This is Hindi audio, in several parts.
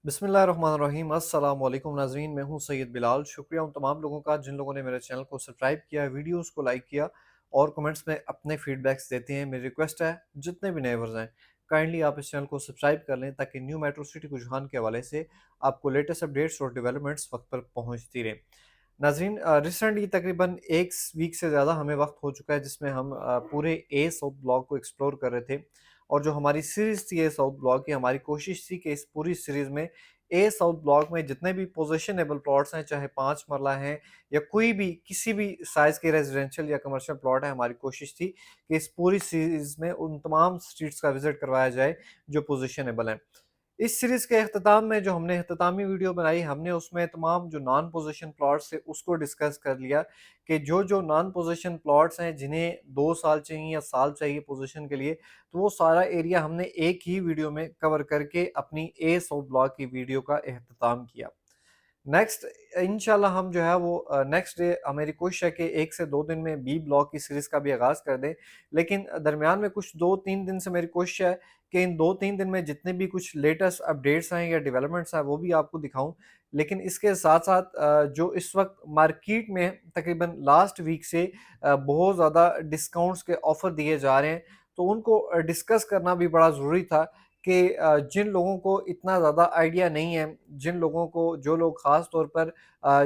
बिस्मिल्लाहिर्रहमानिर्रहीम अस्सलाम वालेकुम नाज़रीन, मैं हूं सैयद बिलाल। शुक्रिया उन तमाम लोगों का जिन लोगों ने मेरे चैनल को सब्सक्राइब किया, वीडियोस को लाइक किया और कमेंट्स में अपने फीडबैक्स देते हैं। मेरी रिक्वेस्ट है, जितने भी नए व्यूअर्स हैं, काइंडली आप इस चैनल को सब्सक्राइब कर लें ताकि न्यू मेट्रो सिटी रुझान के हवाले से आपको लेटेस्ट अपडेट्स और डेवलपमेंट्स वक्त पर पहुँचती रहें। नाज़रीन, रिसेंटली तकरीबन एक वीक से ज़्यादा हमें वक्त हो चुका है जिसमें हम पूरे ए साउथ ब्लॉक को एक्सप्लोर कर रहे थे। और जो हमारी सीरीज़ थी ए साउथ ब्लॉक की, हमारी कोशिश थी कि इस पूरी सीरीज़ में ए साउथ ब्लॉक में जितने भी पोजेशनेबल प्लॉट्स हैं, चाहे 5 मरला हैं या कोई भी किसी भी साइज़ के रेजिडेंशियल या कमर्शियल प्लॉट है, हमारी कोशिश थी कि इस पूरी सीरीज़ में उन तमाम स्ट्रीट्स का विज़िट करवाया जाए जो पोजेशनेबल हैं। इस सीरीज़ के इख्तिताम में जो हमने इख्तितामी वीडियो बनाई, हमने उसमें तमाम जो नॉन पोज़ीशन प्लॉट्स थे उसको डिस्कस कर लिया कि जो नॉन पोज़ीशन प्लॉट्स हैं जिन्हें 2 साल चाहिए या साल चाहिए पोज़ीशन के लिए, तो वो सारा एरिया हमने एक ही वीडियो में कवर करके अपनी ए साउथ ब्लॉक की वीडियो का इख्तिताम किया। नेक्स्ट इंशाल्लाह हम जो है वो नेक्स्ट डे मेरी कोशिश है कि 1 से 2 दिन में बी ब्लॉक की सीरीज़ का भी आगाज़ कर दें। लेकिन दरमियान में कुछ 2-3 दिन से मेरी कोशिश है कि इन 2-3 दिन में जितने भी कुछ लेटेस्ट अपडेट्स हैं या डेवलपमेंट्स हैं वो भी आपको दिखाऊँ। लेकिन इसके साथ-साथ जो इस वक़्त मार्केट में तकरीबन लास्ट वीक से बहुत ज़्यादा डिस्काउंट्स के ऑफ़र दिए जा रहे हैं, तो उनको डिस्कस करना भी बड़ा ज़रूरी था कि जिन लोगों को इतना ज़्यादा आइडिया नहीं है, जिन लोगों को जो लोग ख़ास तौर पर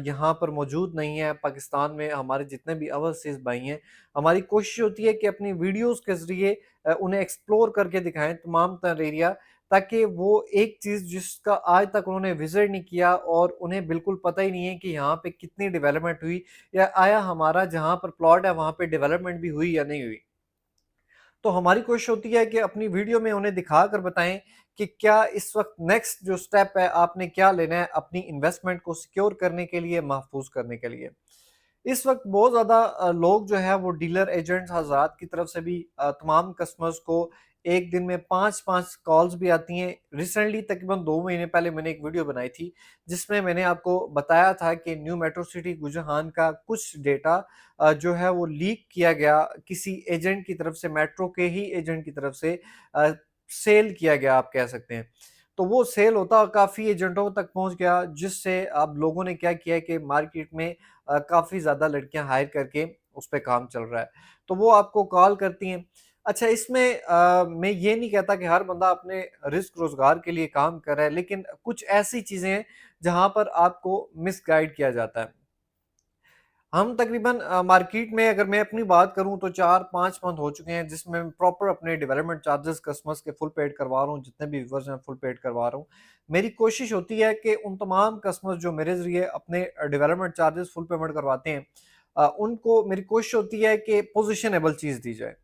यहाँ पर मौजूद नहीं है पाकिस्तान में, हमारे जितने भी ओवरसीज़ भाई हैं, हमारी कोशिश होती है कि अपनी वीडियोज़ के ज़रिए उन्हें एक्सप्लोर करके दिखाएँ तमाम तर एरिया, ताकि वो एक चीज़ जिसका आज तक उन्होंने विज़िट नहीं किया और उन्हें बिल्कुल पता ही नहीं है कि यहाँ पे कितनी डेवलपमेंट हुई या आया हमारा जहाँ पर प्लॉट है वहाँ पे डेवलपमेंट भी हुई या नहीं हुई। तो हमारी कोशिश होती है कि अपनी वीडियो में उन्हें दिखाकर बताएं कि क्या इस वक्त नेक्स्ट जो स्टेप है आपने क्या लेना है अपनी इन्वेस्टमेंट को सिक्योर करने के लिए, महफूज करने के लिए। इस वक्त बहुत ज़्यादा लोग जो है वो डीलर एजेंट्स हज़रात की तरफ से भी तमाम कस्टमर्स को एक दिन में 5-5 कॉल्स भी आती हैं। रिसेंटली तकरीबन 2 महीने पहले मैंने एक वीडियो बनाई थी, जिसमें मैंने आपको बताया था कि न्यू मेट्रो सिटी गुजहान का कुछ डेटा जो है वो लीक किया गया किसी एजेंट की तरफ से, मेट्रो के ही एजेंट की तरफ से अ, सेल किया गया आप कह सकते हैं। तो वो सेल होता काफ़ी एजेंटों तक पहुँच गया, जिससे अब लोगों ने क्या किया कि मार्केट में काफ़ी ज़्यादा लड़कियाँ हायर करके उस पे काम चल रहा है। तो वो आपको कॉल करती हैं। अच्छा, इसमें मैं ये नहीं कहता कि हर बंदा अपने रिज़्क रोज़गार के लिए काम कर रहा है, लेकिन कुछ ऐसी चीज़ें हैं जहाँ पर आपको मिसगाइड किया जाता है। हम तकरीबन मार्केट में अगर मैं अपनी बात करूँ तो 4-5 मंथ हो चुके हैं जिसमें मैं प्रॉपर अपने डेवलपमेंट चार्जेस कस्टमर्स के फुल पेड करवा रहा हूँ, जितने भी व्यूअर्स हैं फुल पेड करवा रहा हूँ। मेरी कोशिश होती है कि उन तमाम कस्टमर्स जो मेरे ज़रिए अपने डेवलपमेंट चार्जेस फुल पेमेंट करवाते हैं, उनको मेरी कोशिश होती है कि पोज़ीशनेबल चीज़ दी जाए।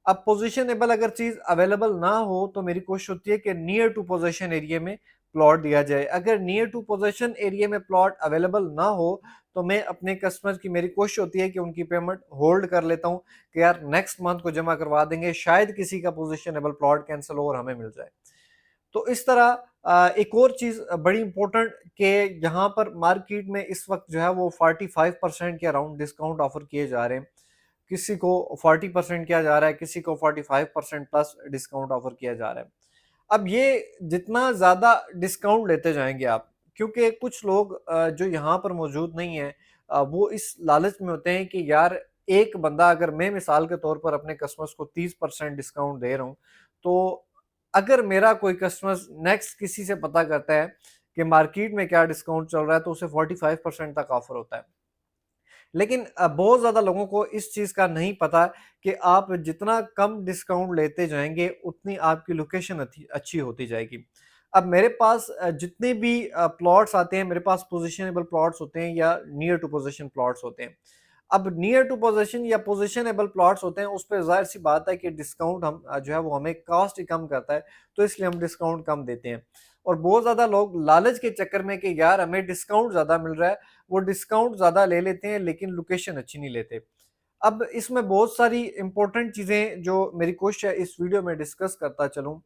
अब पोज़ीशनेबल अगर चीज़ अवेलेबल ना हो तो मेरी कोशिश होती है कि नियर टू पोज़ीशन एरिया में प्लॉट दिया जाए। अगर नियर टू पोज़ीशन एरिया में प्लॉट अवेलेबल ना हो तो मैं अपने कस्टमर की मेरी कोशिश होती है कि उनकी पेमेंट होल्ड कर लेता हूँ कि यार नेक्स्ट मंथ को जमा करवा देंगे, शायद किसी का पोज़ीशनेबल प्लॉट कैंसल हो और हमें मिल जाए। तो इस तरह एक और चीज़ बड़ी इम्पोर्टेंट कि यहाँ पर मार्केट में इस वक़्त जो है वो 45% के अराउंड डिस्काउंट ऑफ़र किए जा रहे हैं। किसी को 40% किया जा रहा है, किसी को 45% प्लस डिस्काउंट ऑफ़र किया जा रहा है। अब ये जितना ज़्यादा डिस्काउंट लेते जाएँगे आप, क्योंकि कुछ लोग जो यहाँ पर मौजूद नहीं हैं, वो इस लालच में होते हैं कि यार एक बंदा, अगर मैं मिसाल के तौर पर अपने कस्टमर्स को 30% डिस्काउंट दे रहा हूँ, तो अगर मेरा कोई कस्टमर नेक्स्ट किसी से पता करता है कि मार्केट में क्या डिस्काउंट चल रहा है, तो उसे 45% तक ऑफ़र होता है। लेकिन बहुत ज़्यादा लोगों को इस चीज़ का नहीं पता कि आप जितना कम डिस्काउंट लेते जाएँगे, उतनी आपकी लोकेशन अच्छी होती जाएगी। अब मेरे पास जितने भी प्लॉट्स आते हैं, मेरे पास पोज़ीशनेबल प्लॉट्स होते हैं या नियर टू पोज़ीशन प्लॉट्स होते हैं। अब नियर टू पोज़ीशन या पोज़ीशनेबल प्लॉट्स होते हैं, उस पे ज़ाहिर-सी बात है कि डिस्काउंट हम जो है वो हमें कॉस्ट ही कम करता है, तो इसलिए हम डिस्काउंट कम देते हैं। और बहुत ज़्यादा लोग लालच के चक्कर में कि यार हमें डिस्काउंट ज़्यादा मिल रहा है, वो डिस्काउंट ज़्यादा ले लेते हैं लेकिन लोकेशन अच्छी नहीं लेते। अब इसमें बहुत सारी इम्पोर्टेंट चीज़ें जो मेरी कोशिश है इस वीडियो में डिस्कस करता चलूँ।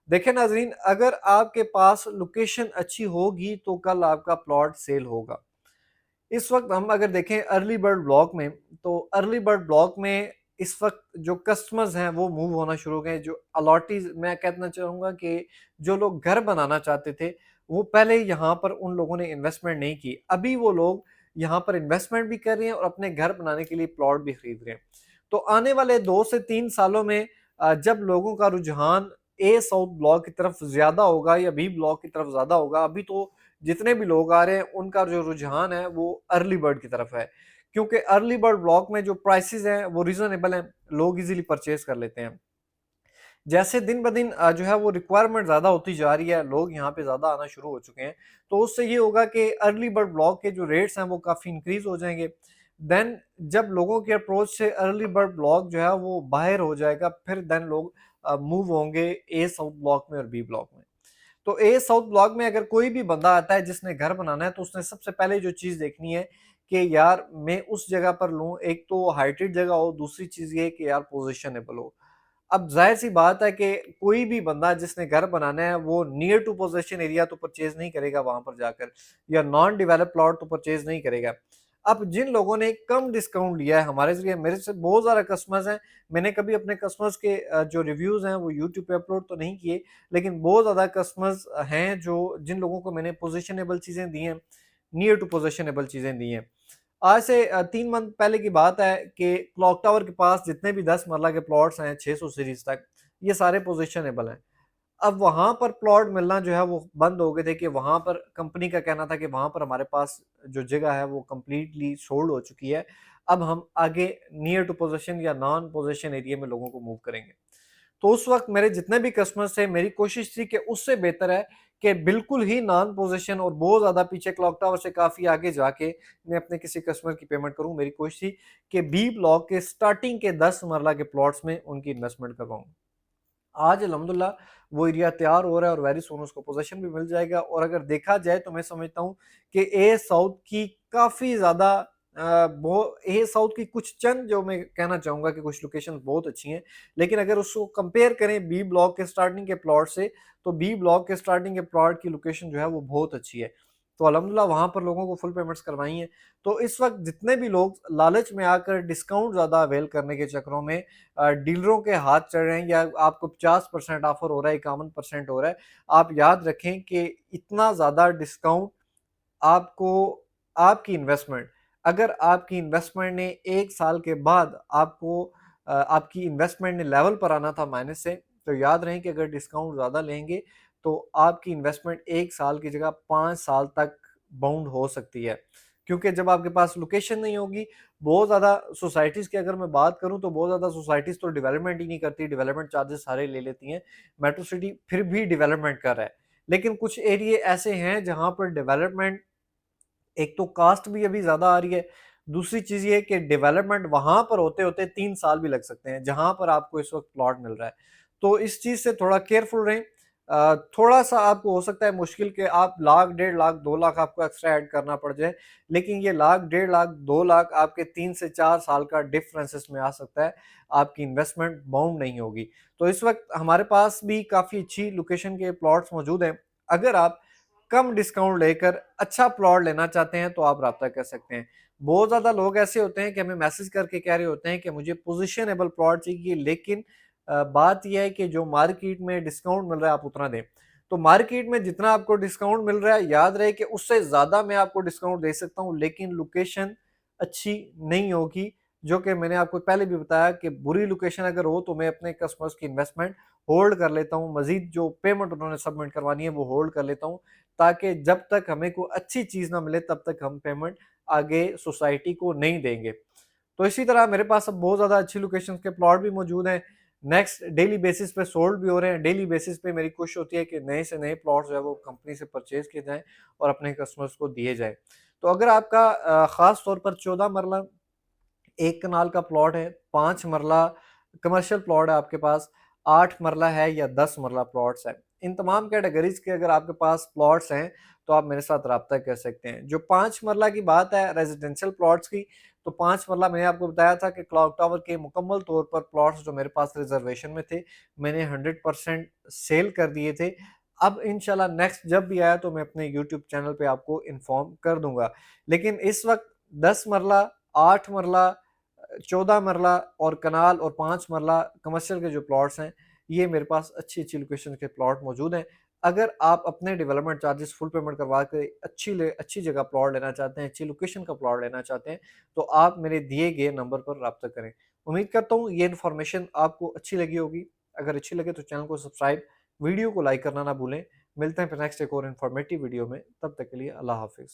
देखिए नाज़रीन, अगर आपके पास लोकेशन अच्छी होगी तो कल आपका प्लॉट सेल होगा। इस वक़्त हम अगर देखें अर्ली बर्ड ब्लॉक में, तो अर्ली बर्ड ब्लॉक में इस वक़्त जो कस्टमर्स हैं वो मूव होना शुरू हो गए हैं। जो अलॉटीज़, मैं कहना चाहूँगा कि जो लोग घर बनाना चाहते थे, वो पहले यहाँ पर उन लोगों ने इन्वेस्टमेंट नहीं की, अभी वो लोग यहाँ पर इन्वेस्टमेंट भी कर रहे हैं और अपने घर बनाने के लिए प्लॉट भी खरीद रहे हैं। तो आने वाले 2 से 3 सालों में जब लोगों का रुझान ए साउथ ब्लॉक की तरफ ज़्यादा होगा या बी ब्लॉक की तरफ ज़्यादा होगा, अभी तो जितने भी लोग आ रहे हैं उनका जो रुझान है वो अर्ली बर्ड की तरफ है। क्योंकि अर्ली बर्ड ब्लॉक में जो प्राइसेज़ हैं वो रीज़नेबल हैं, लोग ईज़िली परचेज़ कर लेते हैं। जैसे दिन ब दिन जो है वो रिक्वायरमेंट ज़्यादा होती जा रही है, लोग यहाँ पे ज़्यादा आना शुरू हो चुके हैं, तो उससे ये होगा कि अर्ली बर्ड ब्लॉक के जो रेट्स हैं वो काफ़ी इंक्रीज़ हो जाएँगे। देन जब लोगों के अप्रोच से अर्ली बर्ड ब्लॉक जो है वो बाहर हो जाएगा, फिर देन लोग मूव होंगे ए साउथ ब्लॉक में और बी ब्लॉक में। तो ए साउथ ब्लॉक में अगर कोई भी बंदा आता है जिसने घर बनाना है, तो उसने सबसे पहले जो चीज़ देखनी है कि यार मैं उस जगह पर लूँ, एक तो हाइटेड जगह हो, दूसरी चीज़ ये है कि यार पोज़ीशनेबल हो। अब ज़ाहिर-सी बात है कि कोई भी बंदा जिसने घर बनाना है वो नियर टू पोज़ेशन एरिया तो परचेज़ नहीं करेगा वहाँ पर जाकर, या नॉन डेवलप्ड प्लॉट तो परचेज़ नहीं करेगा। अब जिन लोगों ने कम डिस्काउंट लिया है हमारे ज़रिए, मेरे से बहुत ज़्यादा कस्टमर्स हैं, मैंने कभी अपने कस्टमर्स के जो रिव्यूज़ हैं वो यूट्यूब पे अपलोड तो नहीं किए, लेकिन बहुत ज़्यादा कस्टमर्स हैं जो जिन लोगों को मैंने पोज़ीशनेबल चीज़ें दी हैं, नियर टू पोज़ीशनेबल चीज़ें दी हैं। आज से 3 मंथ पहले की बात है कि क्लॉक टावर के पास जितने भी 10 मरला के प्लॉट्स हैं 600 सीरीज़ तक, ये सारे पोज़ीशनेबल हैं। अब वहाँ पर प्लॉट मिलना जो है वो बंद हो गए थे कि वहाँ पर कंपनी का कहना था कि वहाँ पर हमारे पास जो जगह है वो कंप्लीटली सोल्ड हो चुकी है। अब हम आगे नियर टू पोज़ीशन या नॉन पोज़ीशन एरिया में लोगों को मूव करेंगे। तो उस वक़्त मेरे जितने भी कस्टमर्स थे, मेरी कोशिश थी कि उससे बेहतर है कि बिल्कुल ही नॉन पोज़ीशन और बहुत ज़्यादा पीछे क्लॉक टावर से काफ़ी आगे जाके मैं अपने किसी कस्टमर की पेमेंट करूँ। मेरी कोशिश थी कि बी ब्लॉक के स्टार्टिंग के 10 मरला के प्लॉट्स में उनकी इन्वेस्टमेंट करवाऊँ। आज अल्हम्दुलिल्लाह वो एरिया तैयार हो रहा है और वेरी सून उसको पोज़ीशन भी मिल जाएगा, और अगर देखा जाए तो मैं समझता हूँ कि ए साउथ की काफ़ी ज़्यादा वो ए साउथ की कुछ चंद जो मैं कहना चाहूँगा कि कुछ लोकेशंस बहुत अच्छी हैं, लेकिन अगर उसको कंपेयर करें बी ब्लॉक के स्टार्टिंग के प्लॉट से, तो बी ब्लॉक के स्टार्टिंग के प्लॉट की लोकेशन जो है वो बहुत अच्छी है। तो अल्हम्दुलिल्लाह वहाँ पर लोगों को फुल पेमेंट्स करवाई हैं। तो इस वक़्त जितने भी लोग लालच में आकर डिस्काउंट ज़्यादा अवेल करने के चक्करों में डीलरों के हाथ चढ़ रहे हैं, या आपको 50% ऑफर हो रहा है, 51% हो रहा है। आप याद रखें कि इतना ज़्यादा डिस्काउंट आपको आपकी इन्वेस्टमेंट, अगर आपकी इन्वेस्टमेंट ने 1 साल के बाद आपको आपकी इन्वेस्टमेंट ने लेवल पर आना था माइनस से, तो याद रहे कि अगर डिस्काउंट ज़्यादा लेंगे, तो आपकी इन्वेस्टमेंट 1 साल की जगह 5 साल तक बाउंड हो सकती है। क्योंकि जब आपके पास लोकेशन नहीं होगी, बहुत ज़्यादा सोसाइटीज़ की अगर मैं बात करूँ तो बहुत ज़्यादा सोसाइटीज़ तो डेवलपमेंट ही नहीं करती, डेवलपमेंट चार्जेस सारे ले लेती हैं। मेट्रो सिटी फिर भी डेवलपमेंट कर रहा है। लेकिन कुछ एरिये ऐसे हैं जहाँ पर डेवलपमेंट, एक तो कास्ट भी अभी ज़्यादा आ रही है, दूसरी चीज़ ये है कि डेवलपमेंट वहाँ पर होते-होते 3 साल भी लग सकते हैं, जहाँ पर आपको इस वक़्त प्लॉट मिल रहा है। तो इस चीज़ से थोड़ा केयरफुल रहें। थोड़ा-सा आपको हो सकता है मुश्किल कि आप लाख, डेढ़ लाख, 2 लाख आपको एक्स्ट्रा ऐड करना पड़ जाए, लेकिन ये लाख, डेढ़ लाख, 2 लाख आपके 3 से 4 साल का डिफरेंसेस में आ सकता है, आपकी इन्वेस्टमेंट बाउंड नहीं होगी। तो इस वक़्त हमारे पास भी काफ़ी अच्छी लोकेशन के प्लॉट्स मौजूद हैं। अगर आप कम डिस्काउंट लेकर अच्छा प्लॉट लेना चाहते हैं तो आप राब्ता कर सकते हैं। बहुत ज़्यादा लोग ऐसे होते हैं कि हमें मैसेज करके कह रहे होते हैं कि मुझे पोज़ीशनेबल प्लॉट चाहिए, लेकिन बात ये है कि जो मार्केट में डिस्काउंट मिल रहा है आप उतना दें। तो मार्केट में जितना आपको डिस्काउंट मिल रहा है, याद रहे कि उससे ज़्यादा मैं आपको डिस्काउंट दे सकता हूँ, लेकिन लोकेशन अच्छी नहीं होगी। जो कि मैंने आपको पहले भी बताया कि बुरी लोकेशन अगर हो तो मैं अपने कस्टमर्स की इन्वेस्टमेंट होल्ड कर लेता हूँ। मज़ीद जो पेमेंट उन्होंने सबमिट करवानी है वो होल्ड कर लेता हूँ, ताकि जब तक हमें कोई अच्छी चीज़ ना मिले तब तक हम पेमेंट आगे सोसाइटी को नहीं देंगे। तो इसी तरह मेरे पास अब बहुत ज़्यादा अच्छी लोकेशंस के प्लॉट भी मौजूद हैं। नेक्स्ट डेली बेसिस पे सोल्ड भी हो रहे हैं। डेली बेसिस पे मेरी कोशिश होती है कि नए से नए प्लॉट्स जो है वो कंपनी से परचेज़ किए जाएँ और अपने कस्टमर्स को दिए जाएँ। तो अगर आपका ख़ास तौर पर 14 मरला 1 कनाल का प्लॉट है, 5 मरला कमर्शियल प्लॉट है आपके पास, 8 मरला है या 10 मरला प्लॉट्स है। इन तमाम कैटेगरीज़ के अगर आपके पास प्लॉट्स हैं, तो आप मेरे साथ राब्ता कर सकते हैं। जो 5 मरला की बात है रेज़िडेंशियल प्लॉट्स की, तो 5 मरला मैंने आपको बताया था कि क्लॉक टावर के मुकम्मल तौर पर प्लॉट्स जो मेरे पास रिज़र्वेशन में थे, मैंने 100% सेल कर दिए थे। अब इंशाल्लाह नेक्स्ट जब भी आया तो मैं अपने यूट्यूब चैनल पे आपको इन्फॉर्म कर दूँगा। लेकिन इस वक़्त 10 मरला, 8 मरला, 14 मरला और कनाल और 5 मरला कमर्शियल के जो प्लॉट्स हैं, ये मेरे पास अच्छी-अच्छी लोकेशन के प्लॉट मौजूद हैं। अगर आप अपने डेवलपमेंट चार्जेस फुल पेमेंट करवा के अच्छी जगह प्लॉट लेना चाहते हैं, अच्छी लोकेशन का प्लॉट लेना चाहते हैं, तो आप मेरे दिए गए नंबर पर रब्ता करें। उम्मीद करता हूँ ये इन्फॉर्मेशन आपको अच्छी लगी होगी। अगर अच्छी लगे तो चैनल को सब्सक्राइब, वीडियो को लाइक करना ना भूलें। मिलते हैं फिर नेक्स्ट एक और इन्फॉर्मेटिव वीडियो में, तब तक के लिए अल्लाह हाफिज़।